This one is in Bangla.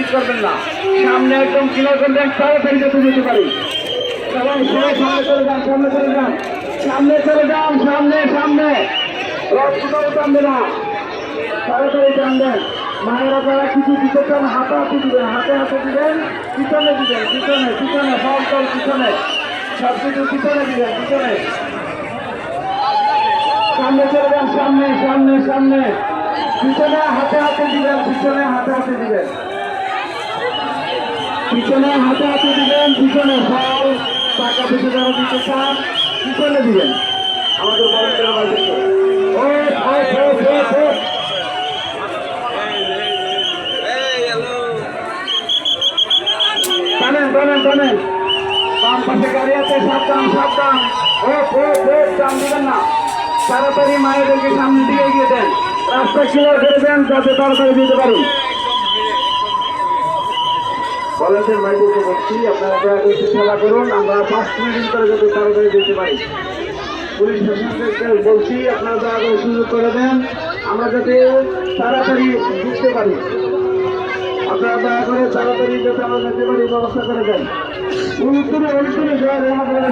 মিস করবেন না। সামনে একদম ক্লিয়ার করবেন, তাড়াতাড়ি যাতে যেতে পারি। সবাই সবাই সামনে চলে যান, সামনে চলে যান, সামনে চলে যান, সামনে সামনে রথ কোথাও টানবে না, তাড়াতাড়ি টানবেন। মায়েরা যারা কিছু দিতে চান হাতে হাতে দিবেন, হাতে হাতে দিবেন, পিছনে দিবেন, পিছনে পিছনে ফল ফল পিছনে, সব কিছু পিছনে দিবেন, পিছনে। সামনে চলে যান, সামনে সামনে সামনে, পিছনে হাতে হাতে দিবেন, পিছনে হাতে হাতে দিবেন, পিছনে হাতে হাতে দিবেন, পিছনে ফল টাকা পয়সা যারা দিতে চান পিছনে দিবেন। আমাদের বড়দের বাড়িতে টানেন টানেন টানেন, বাম পাশে গাড়ি আছে, সাবধান সাবধান, দাম দিবেন না, তাড়াতাড়ি মায়েদেরকে সামনে দিকে এগিয়ে দেন, রাস্তা ক্লিয়ার করে দেন যাতে তাড়াতাড়ি দিতে পারুন। ভলেন্টিয়ার ভাইদেরকে বলছি আপনারা দয়া করে সেবা করুন, আমরা 5 মিনিট করে যাতে তাড়াতাড়ি দিতে পারি। পুলিশ প্রশাসনকে বলছি আপনারা দয়া করে সুযোগ করে দেন, আমরা যাতে তাড়াতাড়ি দিতে পারি। আপনারা দয়া করে তাড়াতাড়ি যাতে আমরা যেতে পারি ব্যবস্থা করে দেন। উত্তরে উত্তরে জয় আমাদের